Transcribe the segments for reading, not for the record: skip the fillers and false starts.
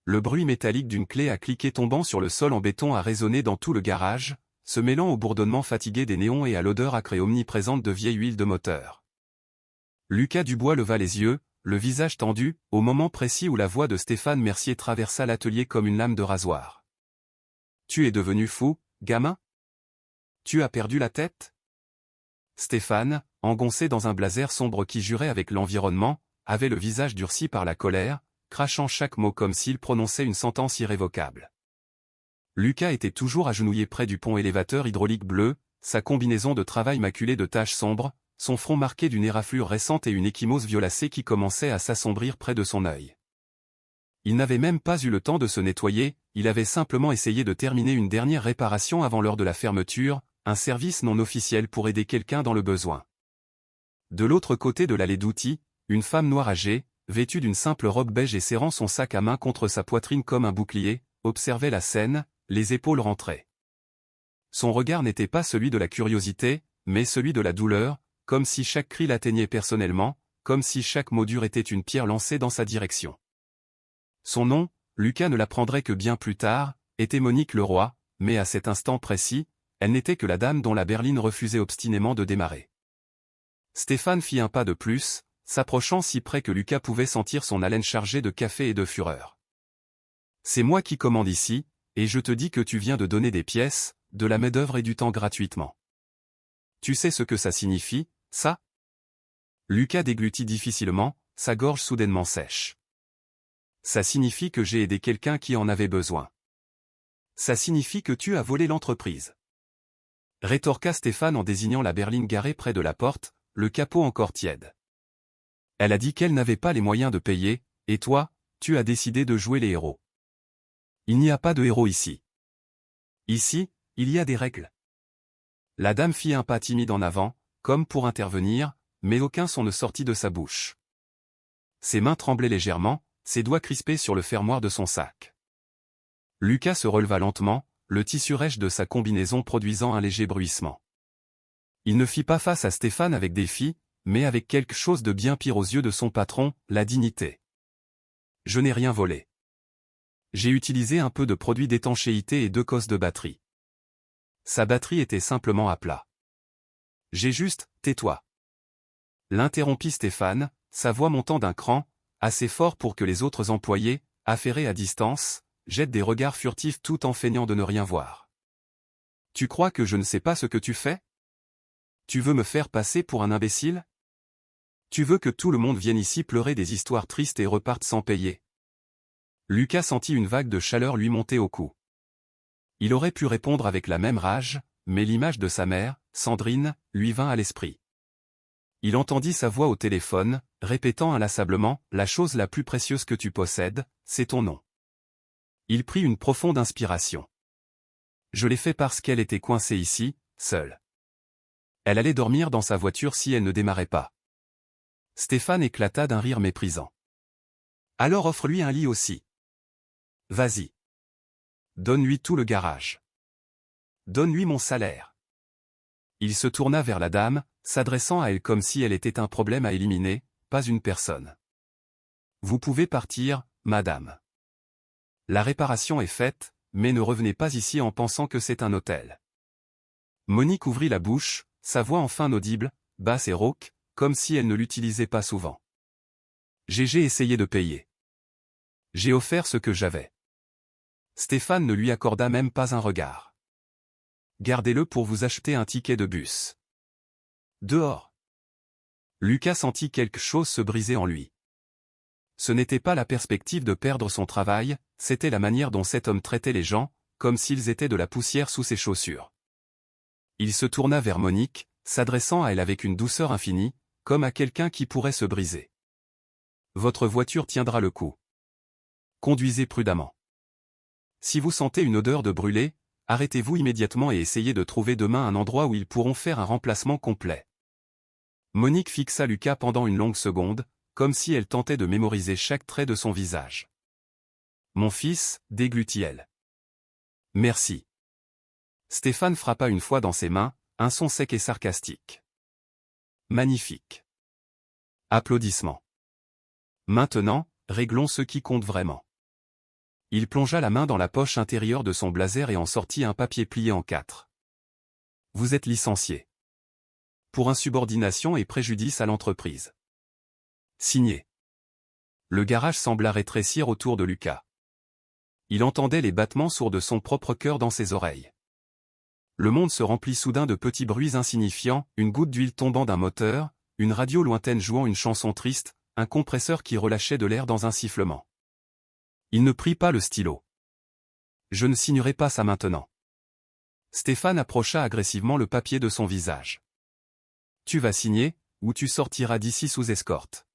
le bruit métallique d'une clé à cliquer tombant sur le sol en béton a résonné dans tout le garage, se mêlant au bourdonnement fatigué des néons et à l'odeur acre et omniprésente de vieille huile de moteur. Lucas Dubois leva les yeux, le visage tendu, au moment précis où la voix de Stéphane Mercier traversa l'atelier comme une lame de rasoir. « Tu es devenu fou, gamin ? Tu as perdu la tête ?» Stéphane, engoncé dans un blazer sombre qui jurait avec l'environnement, avait le visage durci par la colère, crachant chaque mot comme s'il prononçait une sentence irrévocable. Lucas était toujours agenouillé près du pont élévateur hydraulique bleu, sa combinaison de travail maculée de taches sombres, son front marqué d'une éraflure récente et une ecchymose violacée qui commençait à s'assombrir près de son œil. Il n'avait même pas eu le temps de se nettoyer, il avait simplement essayé de terminer une dernière réparation avant l'heure de la fermeture, un service non officiel pour aider quelqu'un dans le besoin. De l'autre côté de l'allée d'outils, une femme noire âgée, vêtue d'une simple robe beige et serrant son sac à main contre sa poitrine comme un bouclier, observait la scène, les épaules rentrées. Son regard n'était pas celui de la curiosité, mais celui de la douleur, comme si chaque cri l'atteignait personnellement, comme si chaque mot dur était une pierre lancée dans sa direction. Son nom, Lucas ne l'apprendrait que bien plus tard, était Monique Leroy, mais à cet instant précis, elle n'était que la dame dont la berline refusait obstinément de démarrer. Stéphane fit un pas de plus, s'approchant si près que Lucas pouvait sentir son haleine chargée de café et de fureur. « C'est moi qui commande ici, et je te dis que tu viens de donner des pièces, de la main-d'œuvre et du temps gratuitement. Tu sais ce que ça signifie, ça ?» Lucas déglutit difficilement, sa gorge soudainement sèche. « Ça signifie que j'ai aidé quelqu'un qui en avait besoin. Ça signifie que tu as volé l'entreprise. » Rétorqua Stéphane en désignant la berline garée près de la porte, le capot encore tiède. « Elle a dit qu'elle n'avait pas les moyens de payer, et toi, tu as décidé de jouer les héros. Il n'y a pas de héros ici. Ici, il y a des règles. » La dame fit un pas timide en avant, comme pour intervenir, mais aucun son ne sortit de sa bouche. Ses mains tremblaient légèrement, ses doigts crispés sur le fermoir de son sac. Lucas se releva lentement, le tissu rêche de sa combinaison produisant un léger bruissement. Il ne fit pas face à Stéphane avec défi, mais avec quelque chose de bien pire aux yeux de son patron, la dignité. « Je n'ai rien volé. J'ai utilisé un peu de produit d'étanchéité et 2 cosses de batterie. » Sa batterie était simplement à plat. « J'ai juste, tais-toi. » L'interrompit Stéphane, sa voix montant d'un cran, assez fort pour que les autres employés, affairés à distance, jettent des regards furtifs tout en feignant de ne rien voir. « Tu crois que je ne sais pas ce que tu fais ? Tu veux me faire passer pour un imbécile ? Tu veux que tout le monde vienne ici pleurer des histoires tristes et reparte sans payer ?» Lucas sentit une vague de chaleur lui monter au cou. Il aurait pu répondre avec la même rage, mais l'image de sa mère, Sandrine, lui vint à l'esprit. Il entendit sa voix au téléphone, répétant inlassablement « La chose la plus précieuse que tu possèdes, c'est ton nom. » Il prit une profonde inspiration. « Je l'ai fait parce qu'elle était coincée ici, seule. Elle allait dormir dans sa voiture si elle ne démarrait pas. » Stéphane éclata d'un rire méprisant. « Alors offre-lui un lit aussi. Vas-y. Donne-lui tout le garage. Donne-lui mon salaire. » Il se tourna vers la dame, s'adressant à elle comme si elle était un problème à éliminer, pas une personne. « Vous pouvez partir, madame. La réparation est faite, mais ne revenez pas ici en pensant que c'est un hôtel. » Monique ouvrit la bouche, sa voix enfin audible, basse et rauque, comme si elle ne l'utilisait pas souvent. « J'ai essayé de payer. J'ai offert ce que j'avais. » Stéphane ne lui accorda même pas un regard. « Gardez-le pour vous acheter un ticket de bus. Dehors. » Lucas sentit quelque chose se briser en lui. Ce n'était pas la perspective de perdre son travail, c'était la manière dont cet homme traitait les gens, comme s'ils étaient de la poussière sous ses chaussures. Il se tourna vers Monique, s'adressant à elle avec une douceur infinie, comme à quelqu'un qui pourrait se briser. « Votre voiture tiendra le coup. Conduisez prudemment. Si vous sentez une odeur de brûlé, arrêtez-vous immédiatement et essayez de trouver demain un endroit où ils pourront faire un remplacement complet. » Monique fixa Lucas pendant une longue seconde, comme si elle tentait de mémoriser chaque trait de son visage. « Mon fils, déglutit-elle. Merci. » Stéphane frappa une fois dans ses mains, un son sec et sarcastique. « Magnifique. » Applaudissements. « Maintenant, réglons ce qui compte vraiment. » Il plongea la main dans la poche intérieure de son blazer et en sortit un papier plié en 4. Vous êtes licencié. Pour insubordination et préjudice à l'entreprise. Signé. Le garage sembla rétrécir autour de Lucas. Il entendait les battements sourds de son propre cœur dans ses oreilles. Le monde se remplit soudain de petits bruits insignifiants, une goutte d'huile tombant d'un moteur, une radio lointaine jouant une chanson triste, un compresseur qui relâchait de l'air dans un sifflement. Il ne prit pas le stylo. Je ne signerai pas ça maintenant. Stéphane approcha agressivement le papier de son visage. Tu vas signer, ou tu sortiras d'ici sous escorte.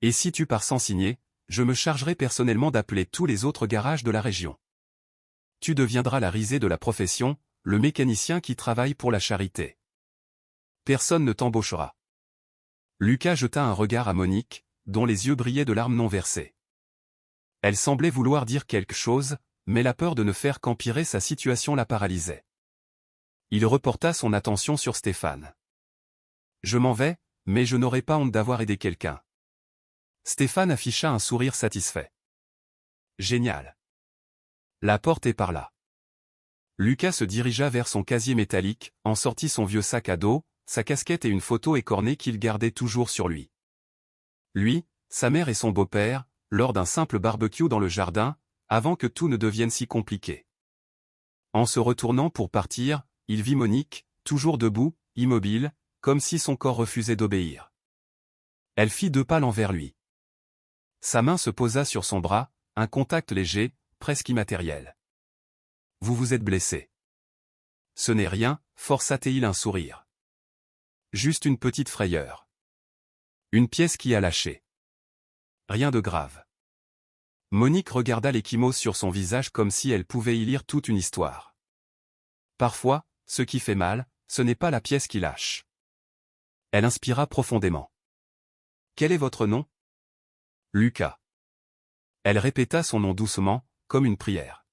Et si tu pars sans signer, je me chargerai personnellement d'appeler tous les autres garages de la région. Tu deviendras la risée de la profession, le mécanicien qui travaille pour la charité. Personne ne t'embauchera. Lucas jeta un regard à Monique, dont les yeux brillaient de larmes non versées. Elle semblait vouloir dire quelque chose, mais la peur de ne faire qu'empirer sa situation la paralysait. Il reporta son attention sur Stéphane. Je m'en vais, mais je n'aurai pas honte d'avoir aidé quelqu'un. Stéphane afficha un sourire satisfait. Génial. La porte est par là. Lucas se dirigea vers son casier métallique, en sortit son vieux sac à dos, sa casquette et une photo écornée qu'il gardait toujours sur lui. Lui, sa mère et son beau-père, lors d'un simple barbecue dans le jardin, avant que tout ne devienne si compliqué. En se retournant pour partir, il vit Monique, toujours debout, immobile, comme si son corps refusait d'obéir. Elle fit 2 pas envers lui. Sa main se posa sur son bras, un contact léger, presque immatériel. Vous vous êtes blessé. Ce n'est rien, força-t-il un sourire. Juste une petite frayeur. Une pièce qui a lâché. Rien de grave. Monique regarda l'échymose sur son visage comme si elle pouvait y lire toute une histoire. Parfois, ce qui fait mal, ce n'est pas la pièce qui lâche. Elle inspira profondément. Quel est votre nom ? Lucas. Elle répéta son nom doucement, comme une prière.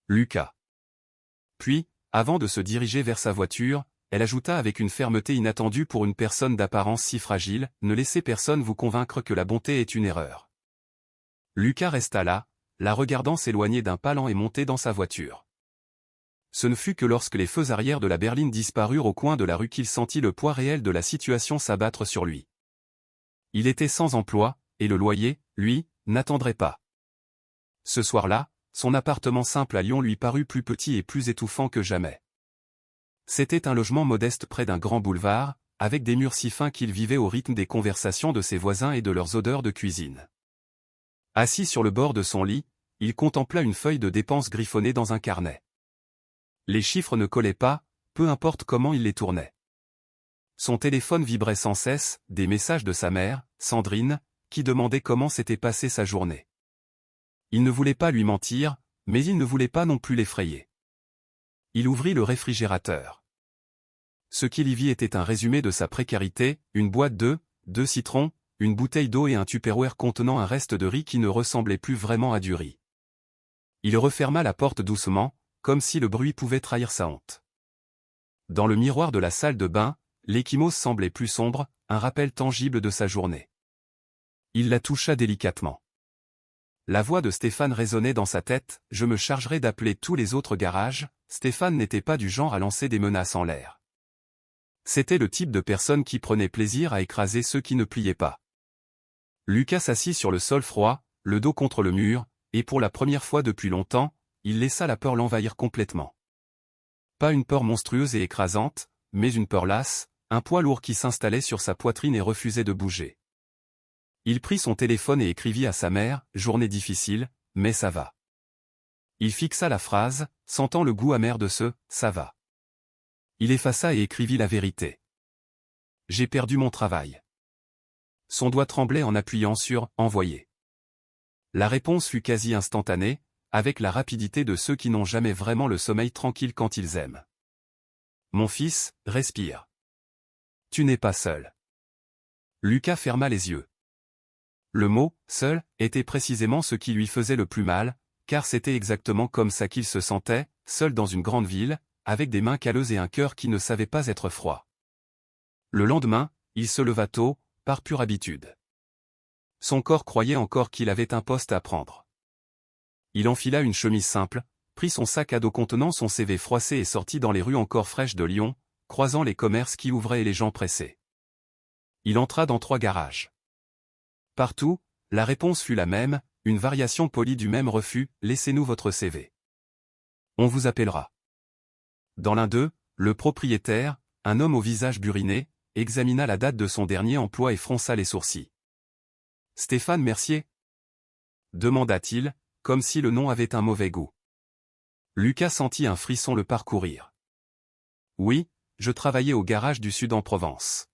Lucas. Puis, avant de se diriger vers sa voiture, elle ajouta avec une fermeté inattendue pour une personne d'apparence si fragile, ne laissez personne vous convaincre que la bonté est une erreur. Lucas resta là, la regardant s'éloigner d'un pas lent et monter dans sa voiture. Ce ne fut que lorsque les feux arrière de la berline disparurent au coin de la rue qu'il sentit le poids réel de la situation s'abattre sur lui. Il était sans emploi, et le loyer, lui, n'attendrait pas. Ce soir-là, son appartement simple à Lyon lui parut plus petit et plus étouffant que jamais. C'était un logement modeste près d'un grand boulevard, avec des murs si fins qu'il vivait au rythme des conversations de ses voisins et de leurs odeurs de cuisine. Assis sur le bord de son lit, il contempla une feuille de dépenses griffonnée dans un carnet. Les chiffres ne collaient pas, peu importe comment il les tournait. Son téléphone vibrait sans cesse, des messages de sa mère, Sandrine, qui demandait comment s'était passée sa journée. Il ne voulait pas lui mentir, mais il ne voulait pas non plus l'effrayer. Il ouvrit le réfrigérateur. Ce qu'il y vit était un résumé de sa précarité, une boîte d'œufs, 2 citrons, une bouteille d'eau et un tupperware contenant un reste de riz qui ne ressemblait plus vraiment à du riz. Il referma la porte doucement, comme si le bruit pouvait trahir sa honte. Dans le miroir de la salle de bain, l'échymose semblait plus sombre, un rappel tangible de sa journée. Il la toucha délicatement. La voix de Stéphane résonnait dans sa tête, « Je me chargerai d'appeler tous les autres garages ». Stéphane n'était pas du genre à lancer des menaces en l'air. C'était le type de personne qui prenait plaisir à écraser ceux qui ne pliaient pas. Lucas s'assit sur le sol froid, le dos contre le mur, et pour la première fois depuis longtemps, il laissa la peur l'envahir complètement. Pas une peur monstrueuse et écrasante, mais une peur lasse, un poids lourd qui s'installait sur sa poitrine et refusait de bouger. Il prit son téléphone et écrivit à sa mère, « Journée difficile, mais ça va ». Il fixa la phrase, sentant le goût amer de ce « ça va ». Il effaça et écrivit la vérité. « J'ai perdu mon travail ». Son doigt tremblait en appuyant sur « Envoyer ». La réponse fut quasi instantanée, avec la rapidité de ceux qui n'ont jamais vraiment le sommeil tranquille quand ils aiment. « Mon fils, respire. Tu n'es pas seul. » Lucas ferma les yeux. Le mot « seul » était précisément ce qui lui faisait le plus mal, car c'était exactement comme ça qu'il se sentait, seul dans une grande ville, avec des mains calleuses et un cœur qui ne savait pas être froid. Le lendemain, il se leva tôt, par pure habitude. Son corps croyait encore qu'il avait un poste à prendre. Il enfila une chemise simple, prit son sac à dos contenant son CV froissé et sortit dans les rues encore fraîches de Lyon, croisant les commerces qui ouvraient et les gens pressés. Il entra dans 3 garages. Partout, la réponse fut la même, une variation polie du même refus, « Laissez-nous votre CV. On vous appellera ». Dans l'un d'eux, le propriétaire, un homme au visage buriné, examina la date de son dernier emploi et fronça les sourcils. « Stéphane Mercier ?» demanda-t-il, comme si le nom avait un mauvais goût. Lucas sentit un frisson le parcourir. « Oui, je travaillais au garage du Sud en Provence. »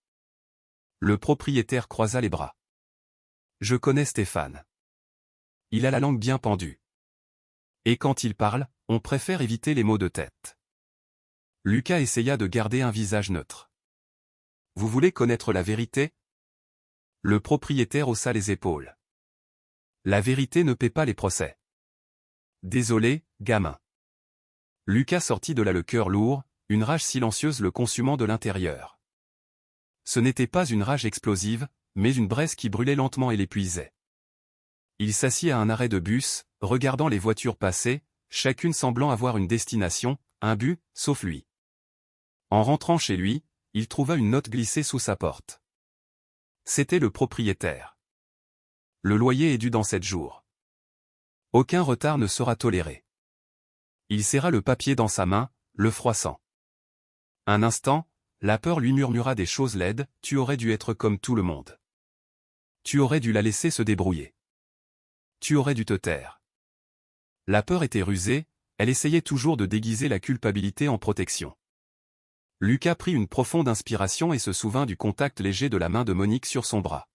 Le propriétaire croisa les bras. « Je connais Stéphane. Il a la langue bien pendue. Et quand il parle, on préfère éviter les maux de tête. » Lucas essaya de garder un visage neutre. « Vous voulez connaître la vérité ?» Le propriétaire haussa les épaules. « La vérité ne paie pas les procès. » « Désolé, gamin. » Lucas sortit de là le cœur lourd, une rage silencieuse le consumant de l'intérieur. Ce n'était pas une rage explosive, mais une braise qui brûlait lentement et l'épuisait. Il s'assit à un arrêt de bus, regardant les voitures passer, chacune semblant avoir une destination, un but, sauf lui. En rentrant chez lui, il trouva une note glissée sous sa porte. C'était le propriétaire. « Le loyer est dû dans 7 jours. Aucun retard ne sera toléré. » Il serra le papier dans sa main, le froissant. Un instant, la peur lui murmura des choses laides, « Tu aurais dû être comme tout le monde. Tu aurais dû la laisser se débrouiller. Tu aurais dû te taire. » La peur était rusée, elle essayait toujours de déguiser la culpabilité en protection. Lucas prit une profonde inspiration et se souvint du contact léger de la main de Monique sur son bras.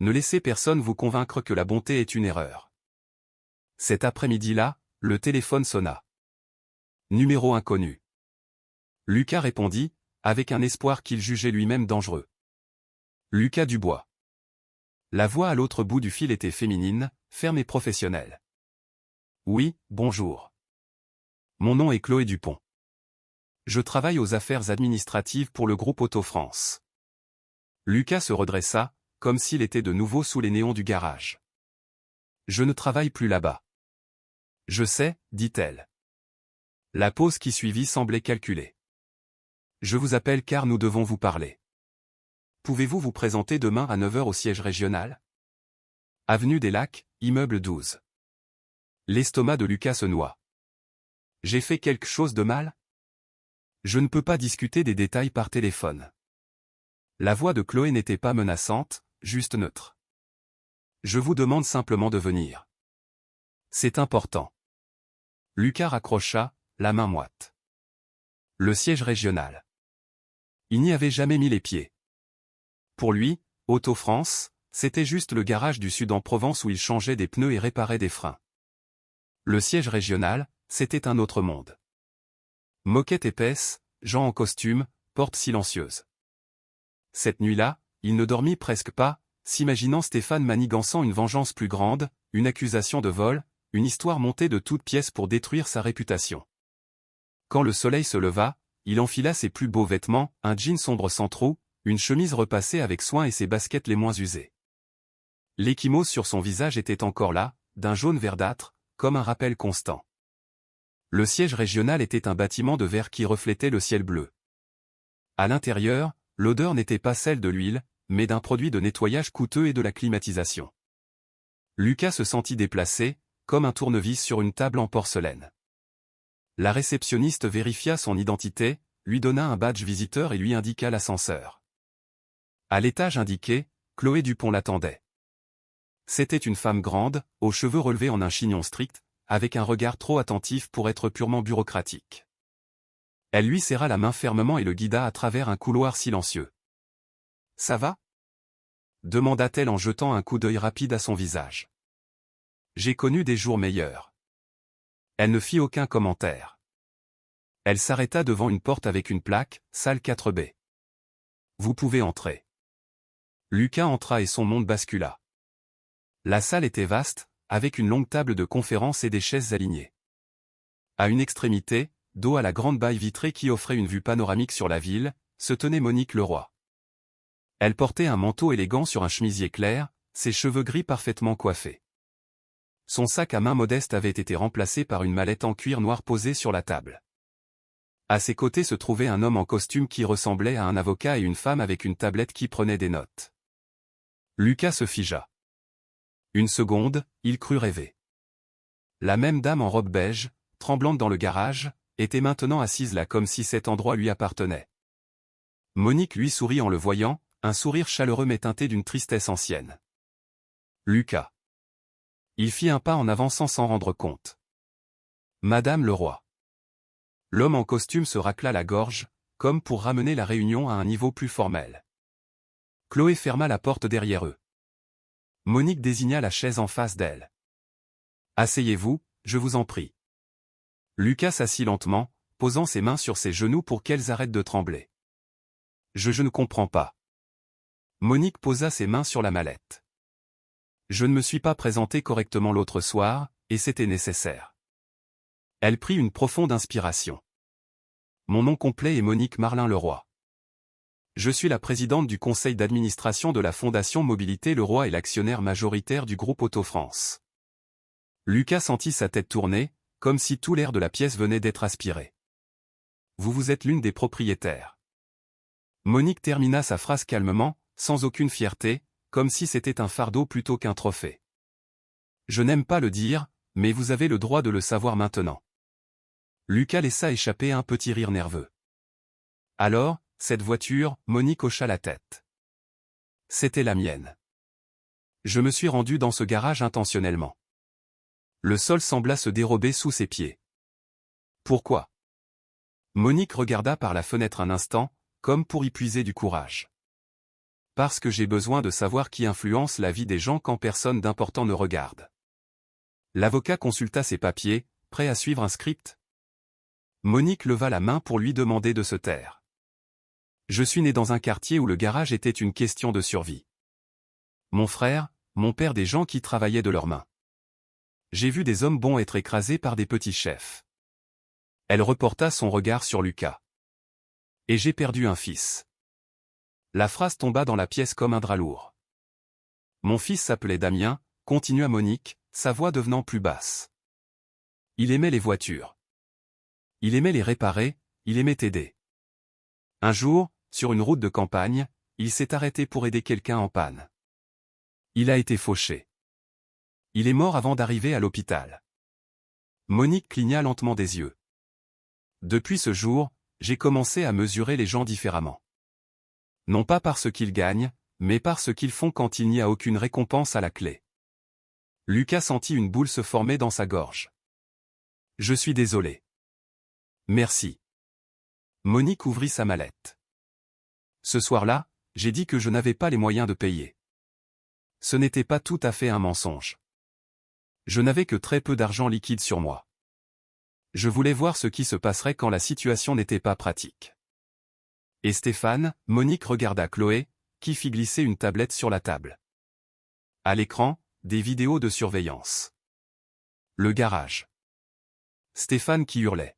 Ne laissez personne vous convaincre que la bonté est une erreur. Cet après-midi-là, le téléphone sonna. Numéro inconnu. Lucas répondit, avec un espoir qu'il jugeait lui-même dangereux. Lucas Dubois. La voix à l'autre bout du fil était féminine, ferme et professionnelle. Oui, bonjour. Mon nom est Chloé Dupont. Je travaille aux affaires administratives pour le groupe Auto France. Lucas se redressa, comme s'il était de nouveau sous les néons du garage. Je ne travaille plus là-bas. Je sais, dit-elle. La pause qui suivit semblait calculée. Je vous appelle car nous devons vous parler. Pouvez-vous vous présenter demain à 9 h au siège régional? Avenue des Lacs, immeuble 12. L'estomac de Lucas se noua. J'ai fait quelque chose de mal? Je ne peux pas discuter des détails par téléphone. La voix de Chloé n'était pas menaçante, juste neutre. Je vous demande simplement de venir. C'est important. Lucas raccrocha, la main moite. Le siège régional. Il n'y avait jamais mis les pieds. Pour lui, Auto France, c'était juste le garage du Sud en Provence où il changeait des pneus et réparait des freins. Le siège régional, c'était un autre monde. Moquette épaisse, gens en costume, porte silencieuse. Cette nuit-là, il ne dormit presque pas, s'imaginant Stéphane manigançant une vengeance plus grande, une accusation de vol, une histoire montée de toutes pièces pour détruire sa réputation. Quand le soleil se leva, il enfila ses plus beaux vêtements, un jean sombre sans trou, une chemise repassée avec soin et ses baskets les moins usées. L'échymose sur son visage était encore là, d'un jaune verdâtre, comme un rappel constant. Le siège régional était un bâtiment de verre qui reflétait le ciel bleu. À l'intérieur, l'odeur n'était pas celle de l'huile, mais d'un produit de nettoyage coûteux et de la climatisation. Lucas se sentit déplacé, comme un tournevis sur une table en porcelaine. La réceptionniste vérifia son identité, lui donna un badge visiteur et lui indiqua l'ascenseur. À l'étage indiqué, Chloé Dupont l'attendait. C'était une femme grande, aux cheveux relevés en un chignon strict, avec un regard trop attentif pour être purement bureaucratique. Elle lui serra la main fermement et le guida à travers un couloir silencieux. « Ça va ?» demanda-t-elle en jetant un coup d'œil rapide à son visage. « J'ai connu des jours meilleurs. » Elle ne fit aucun commentaire. Elle s'arrêta devant une porte avec une plaque, salle 4B. « Vous pouvez entrer. » Lucas entra et son monde bascula. La salle était vaste, avec une longue table de conférence et des chaises alignées. À une extrémité, dos à la grande baille vitrée qui offrait une vue panoramique sur la ville, se tenait Monique Leroy. Elle portait un manteau élégant sur un chemisier clair, ses cheveux gris parfaitement coiffés. Son sac à main modeste avait été remplacé par une mallette en cuir noir posée sur la table. À ses côtés se trouvait un homme en costume qui ressemblait à un avocat et une femme avec une tablette qui prenait des notes. Lucas se figea. Une seconde, il crut rêver. La même dame en robe beige, tremblante dans le garage, était maintenant assise là comme si cet endroit lui appartenait. Monique lui sourit en le voyant, un sourire chaleureux mais teinté d'une tristesse ancienne. Lucas. Il fit un pas en avant sans s'en rendre compte. Madame le roi. L'homme en costume se racla la gorge, comme pour ramener la réunion à un niveau plus formel. Chloé ferma la porte derrière eux. Monique désigna la chaise en face d'elle. Asseyez-vous, je vous en prie. Lucas s'assit lentement, posant ses mains sur ses genoux pour qu'elles arrêtent de trembler. Je ne comprends pas. Monique posa ses mains sur la mallette. Je ne me suis pas présenté correctement l'autre soir, et c'était nécessaire. Elle prit une profonde inspiration. Mon nom complet est Monique Marlin-Leroy. Je suis la présidente du conseil d'administration de la Fondation Mobilité Leroy et l'actionnaire majoritaire du groupe Auto-France. Lucas sentit sa tête tourner, comme si tout l'air de la pièce venait d'être aspiré. Vous êtes l'une des propriétaires. Monique termina sa phrase calmement, sans aucune fierté, comme si c'était un fardeau plutôt qu'un trophée. Je n'aime pas le dire, mais vous avez le droit de le savoir maintenant. Lucas laissa échapper un petit rire nerveux. Alors, cette voiture, Monique hocha la tête. C'était la mienne. Je me suis rendu dans ce garage intentionnellement. Le sol sembla se dérober sous ses pieds. Pourquoi? Monique regarda par la fenêtre un instant, comme pour y puiser du courage. Parce que j'ai besoin de savoir qui influence la vie des gens quand personne d'important ne regarde. L'avocat consulta ses papiers, prêt à suivre un script. Monique leva la main pour lui demander de se taire. Je suis né dans un quartier où le garage était une question de survie. Mon frère, mon père, des gens qui travaillaient de leurs mains. J'ai vu des hommes bons être écrasés par des petits chefs. Elle reporta son regard sur Lucas. Et j'ai perdu un fils. La phrase tomba dans la pièce comme un drap lourd. Mon fils s'appelait Damien, continua Monique, sa voix devenant plus basse. Il aimait les voitures. Il aimait les réparer, il aimait t'aider. Un jour, sur une route de campagne, il s'est arrêté pour aider quelqu'un en panne. Il a été fauché. Il est mort avant d'arriver à l'hôpital. Monique cligna lentement des yeux. Depuis ce jour, j'ai commencé à mesurer les gens différemment. Non pas par ce qu'ils gagnent, mais par ce qu'ils font quand il n'y a aucune récompense à la clé. Lucas sentit une boule se former dans sa gorge. Je suis désolé. Merci. Monique ouvrit sa mallette. Ce soir-là, j'ai dit que je n'avais pas les moyens de payer. Ce n'était pas tout à fait un mensonge. Je n'avais que très peu d'argent liquide sur moi. Je voulais voir ce qui se passerait quand la situation n'était pas pratique. Et Stéphane, Monique regarda Chloé, qui fit glisser une tablette sur la table. À l'écran, des vidéos de surveillance. Le garage. Stéphane qui hurlait.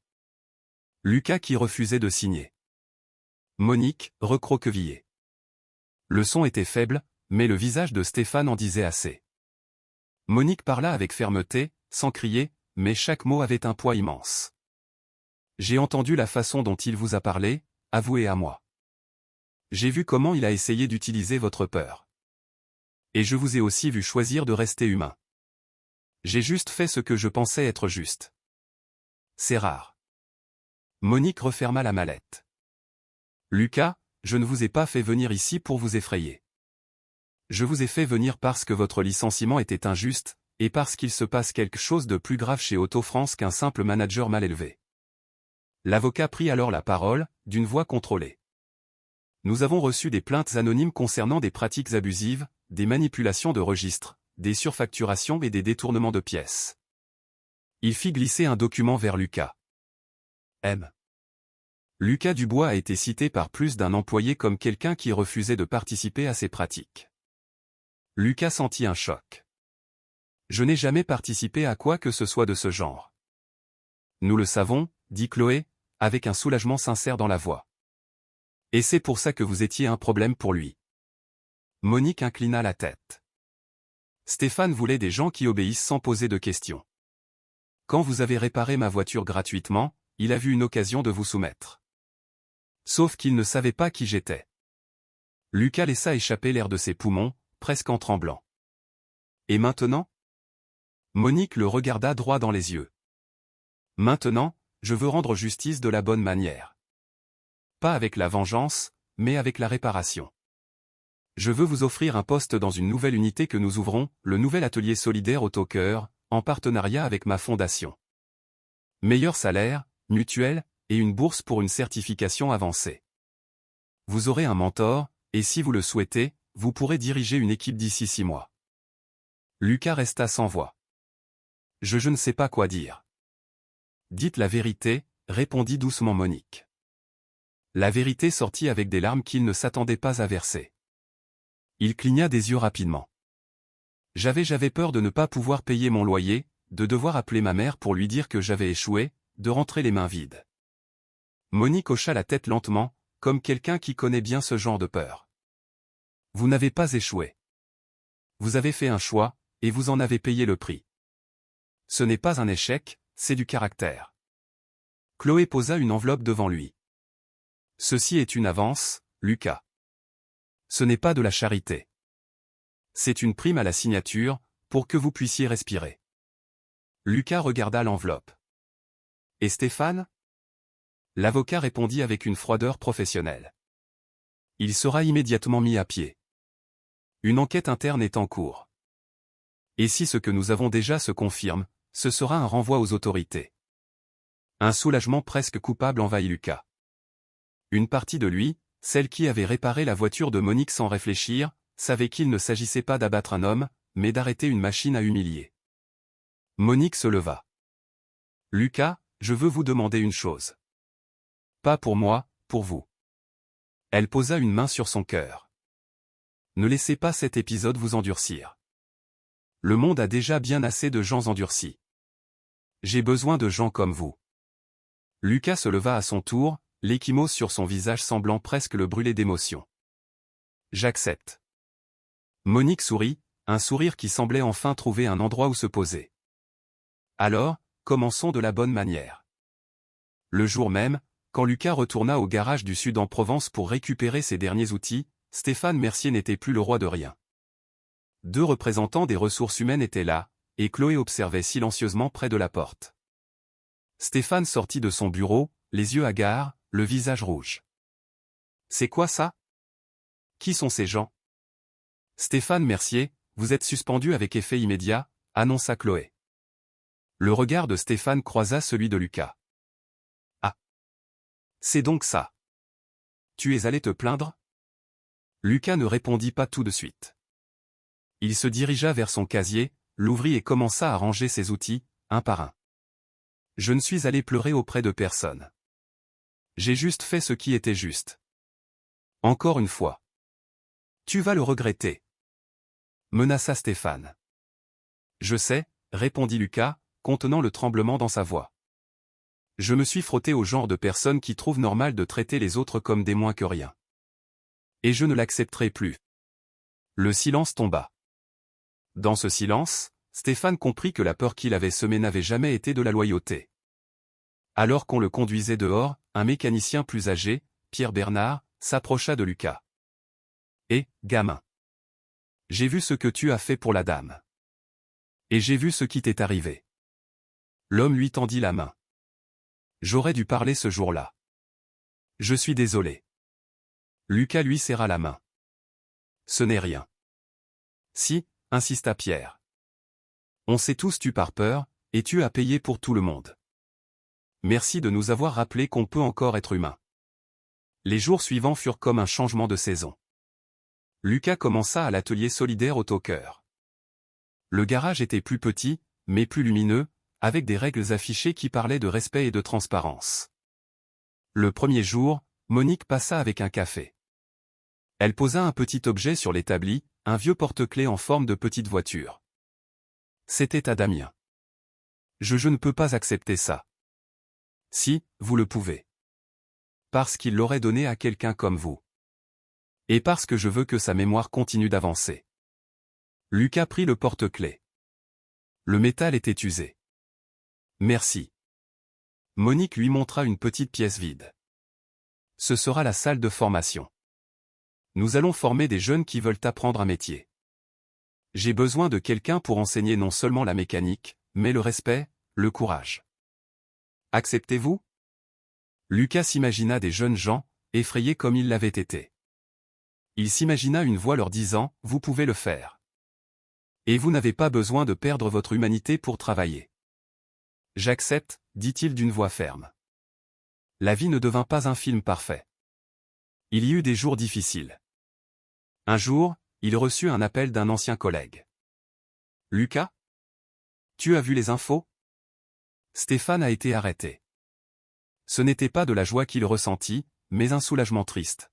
Lucas qui refusait de signer. Monique, recroquevillée. Le son était faible, mais le visage de Stéphane en disait assez. Monique parla avec fermeté, sans crier, mais chaque mot avait un poids immense. J'ai entendu la façon dont il vous a parlé, avouez à moi. J'ai vu comment il a essayé d'utiliser votre peur. Et je vous ai aussi vu choisir de rester humain. J'ai juste fait ce que je pensais être juste. C'est rare. Monique referma la mallette. Lucas, je ne vous ai pas fait venir ici pour vous effrayer. Je vous ai fait venir parce que votre licenciement était injuste, et parce qu'il se passe quelque chose de plus grave chez Auto-France qu'un simple manager mal élevé. L'avocat prit alors la parole, d'une voix contrôlée. Nous avons reçu des plaintes anonymes concernant des pratiques abusives, des manipulations de registres, des surfacturations et des détournements de pièces. Il fit glisser un document vers Lucas. M. Lucas Dubois a été cité par plus d'un employé comme quelqu'un qui refusait de participer à ces pratiques. Lucas sentit un choc. Je n'ai jamais participé à quoi que ce soit de ce genre. Nous le savons, dit Chloé, avec un soulagement sincère dans la voix. Et c'est pour ça que vous étiez un problème pour lui. Monique inclina la tête. Stéphane voulait des gens qui obéissent sans poser de questions. Quand vous avez réparé ma voiture gratuitement, il a vu une occasion de vous soumettre. Sauf qu'il ne savait pas qui j'étais. Lucas laissa échapper l'air de ses poumons, presque en tremblant. Et maintenant? Monique le regarda droit dans les yeux. Maintenant, je veux rendre justice de la bonne manière. Pas avec la vengeance, mais avec la réparation. Je veux vous offrir un poste dans une nouvelle unité que nous ouvrons, le nouvel atelier solidaire Autocœur, en partenariat avec ma fondation. Meilleur salaire, mutuelle, et une bourse pour une certification avancée. Vous aurez un mentor, et si vous le souhaitez, vous pourrez diriger une équipe d'ici 6 mois. Lucas resta sans voix. Je ne sais pas quoi dire. Dites la vérité, répondit doucement Monique. La vérité sortit avec des larmes qu'il ne s'attendait pas à verser. Il cligna des yeux rapidement. J'avais peur de ne pas pouvoir payer mon loyer, de devoir appeler ma mère pour lui dire que j'avais échoué, de rentrer les mains vides. Monique hocha la tête lentement, comme quelqu'un qui connaît bien ce genre de peur. Vous n'avez pas échoué. Vous avez fait un choix, et vous en avez payé le prix. Ce n'est pas un échec, c'est du caractère. Chloé posa une enveloppe devant lui. Ceci est une avance, Lucas. Ce n'est pas de la charité. C'est une prime à la signature, pour que vous puissiez respirer. Lucas regarda l'enveloppe. Et Stéphane? L'avocat répondit avec une froideur professionnelle. Il sera immédiatement mis à pied. Une enquête interne est en cours. Et si ce que nous avons déjà se confirme, ce sera un renvoi aux autorités. Un soulagement presque coupable envahit Lucas. Une partie de lui, celle qui avait réparé la voiture de Monique sans réfléchir, savait qu'il ne s'agissait pas d'abattre un homme, mais d'arrêter une machine à humilier. Monique se leva. Lucas, je veux vous demander une chose. Pas pour moi, pour vous. Elle posa une main sur son cœur. Ne laissez pas cet épisode vous endurcir. Le monde a déjà bien assez de gens endurcis. J'ai besoin de gens comme vous. Lucas se leva à son tour, l'échymose sur son visage semblant presque le brûler d'émotion. J'accepte. Monique sourit, un sourire qui semblait enfin trouver un endroit où se poser. Alors, commençons de la bonne manière. Le jour même, quand Lucas retourna au garage du Sud en Provence pour récupérer ses derniers outils, Stéphane Mercier n'était plus le roi de rien. 2 représentants des ressources humaines étaient là, et Chloé observait silencieusement près de la porte. Stéphane sortit de son bureau, les yeux hagards, le visage rouge. C'est quoi ça? Qui sont ces gens? Stéphane Mercier, vous êtes suspendu avec effet immédiat, annonça Chloé. Le regard de Stéphane croisa celui de Lucas. Ah. C'est donc ça. Tu es allé te plaindre? Lucas ne répondit pas tout de suite. Il se dirigea vers son casier, l'ouvrit et commença à ranger ses outils, un par un. Je ne suis allé pleurer auprès de personne. J'ai juste fait ce qui était juste. Encore une fois. Tu vas le regretter. Menaça Stéphane. Je sais, répondit Lucas, contenant le tremblement dans sa voix. Je me suis frotté au genre de personnes qui trouvent normal de traiter les autres comme des moins que rien. Et je ne l'accepterai plus. Le silence tomba. Dans ce silence, Stéphane comprit que la peur qu'il avait semée n'avait jamais été de la loyauté. Alors qu'on le conduisait dehors, un mécanicien plus âgé, Pierre Bernard, s'approcha de Lucas. Et, gamin. J'ai vu ce que tu as fait pour la dame. Et j'ai vu ce qui t'est arrivé. L'homme lui tendit la main. J'aurais dû parler ce jour-là. Je suis désolé. Lucas lui serra la main. Ce n'est rien. Si, insista Pierre. On s'est tous tus par peur, et tu as payé pour tout le monde. Merci de nous avoir rappelé qu'on peut encore être humain. Les jours suivants furent comme un changement de saison. Lucas commença à l'atelier solidaire Autocœur. Le garage était plus petit, mais plus lumineux, avec des règles affichées qui parlaient de respect et de transparence. Le premier jour, Monique passa avec un café. Elle posa un petit objet sur l'établi, un vieux porte-clés en forme de petite voiture. C'était à Damien. Je ne peux pas accepter ça. Si, vous le pouvez. Parce qu'il l'aurait donné à quelqu'un comme vous. Et parce que je veux que sa mémoire continue d'avancer. Lucas prit le porte-clés. Le métal était usé. Merci. Monique lui montra une petite pièce vide. Ce sera la salle de formation. Nous allons former des jeunes qui veulent apprendre un métier. J'ai besoin de quelqu'un pour enseigner non seulement la mécanique, mais le respect, le courage. Acceptez-vous? Lucas s'imagina des jeunes gens, effrayés comme il l'avait été. Il s'imagina une voix leur disant « Vous pouvez le faire. Et vous n'avez pas besoin de perdre votre humanité pour travailler. » « J'accepte, dit-il d'une voix ferme. La vie ne devint pas un film parfait. Il y eut des jours difficiles. Un jour, il reçut un appel d'un ancien collègue. « Lucas? Tu as vu les infos? Stéphane a été arrêté. » Ce n'était pas de la joie qu'il ressentit, mais un soulagement triste.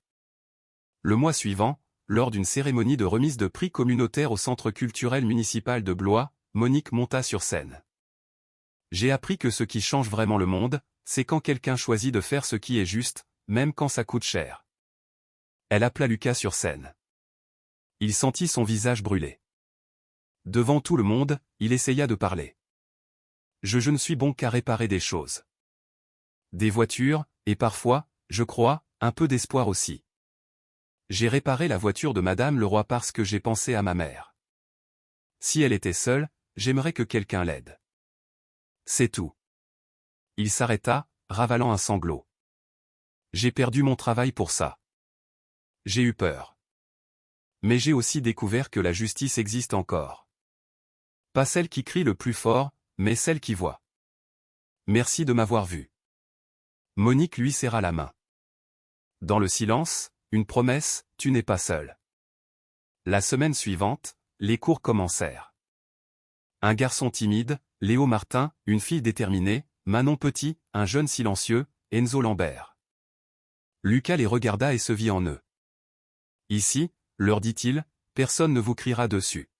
Le mois suivant, lors d'une cérémonie de remise de prix communautaire au Centre culturel municipal de Blois, Monique monta sur scène. J'ai appris que ce qui change vraiment le monde, c'est quand quelqu'un choisit de faire ce qui est juste, même quand ça coûte cher. Elle appela Lucas sur scène. Il sentit son visage brûler. Devant tout le monde, il essaya de parler. Je ne suis bon qu'à réparer des choses. Des voitures, et parfois, je crois, un peu d'espoir aussi. J'ai réparé la voiture de Madame Leroy parce que j'ai pensé à ma mère. Si elle était seule, j'aimerais que quelqu'un l'aide. C'est tout. Il s'arrêta, ravalant un sanglot. J'ai perdu mon travail pour ça. J'ai eu peur. Mais j'ai aussi découvert que la justice existe encore. Pas celle qui crie le plus fort, mais celle qui voit. Merci de m'avoir vu. Monique lui serra la main. Dans le silence, une promesse, tu n'es pas seul. La semaine suivante, les cours commencèrent. Un garçon timide, Léo Martin, une fille déterminée, Manon Petit, un jeune silencieux, Enzo Lambert. Lucas les regarda et se vit en eux. Ici, leur dit-il, personne ne vous criera dessus.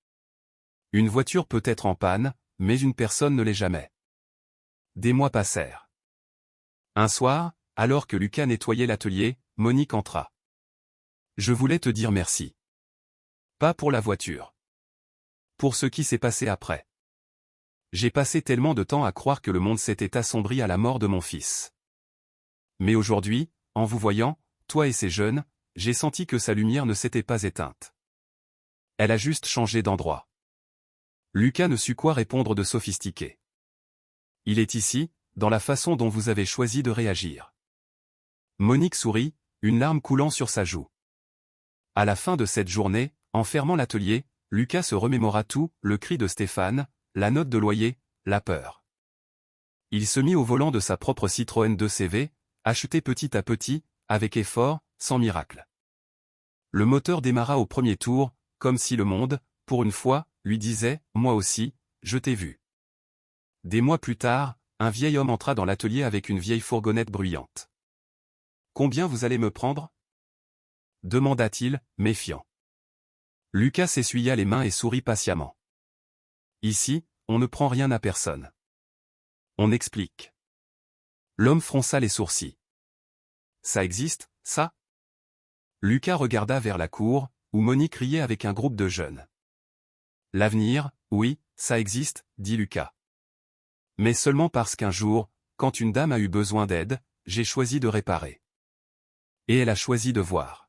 Une voiture peut être en panne, mais une personne ne l'est jamais. Des mois passèrent. Un soir, alors que Lucas nettoyait l'atelier, Monique entra. Je voulais te dire merci. Pas pour la voiture. Pour ce qui s'est passé après. J'ai passé tellement de temps à croire que le monde s'était assombri à la mort de mon fils. Mais aujourd'hui, en vous voyant, toi et ces jeunes, j'ai senti que sa lumière ne s'était pas éteinte. Elle a juste changé d'endroit. Lucas ne sut quoi répondre de sophistiqué. Il est ici, dans la façon dont vous avez choisi de réagir. Monique sourit, une larme coulant sur sa joue. À la fin de cette journée, en fermant l'atelier, Lucas se remémora tout, le cri de Stéphane, la note de loyer, la peur. Il se mit au volant de sa propre Citroën 2CV, acheté petit à petit, avec effort, sans miracle. Le moteur démarra au premier tour, comme si le monde, pour une fois, lui disait « Moi aussi, je t'ai vu ». Des mois plus tard, un vieil homme entra dans l'atelier avec une vieille fourgonnette bruyante. « Combien vous allez me prendre ?» demanda-t-il, méfiant. Lucas s'essuya les mains et sourit patiemment. Ici, on ne prend rien à personne. On explique. L'homme fronça les sourcils. Ça existe, ça? Lucas regarda vers la cour, où Monique riait avec un groupe de jeunes. L'avenir, oui, ça existe, dit Lucas. Mais seulement parce qu'un jour, quand une dame a eu besoin d'aide, j'ai choisi de réparer. Et elle a choisi de voir.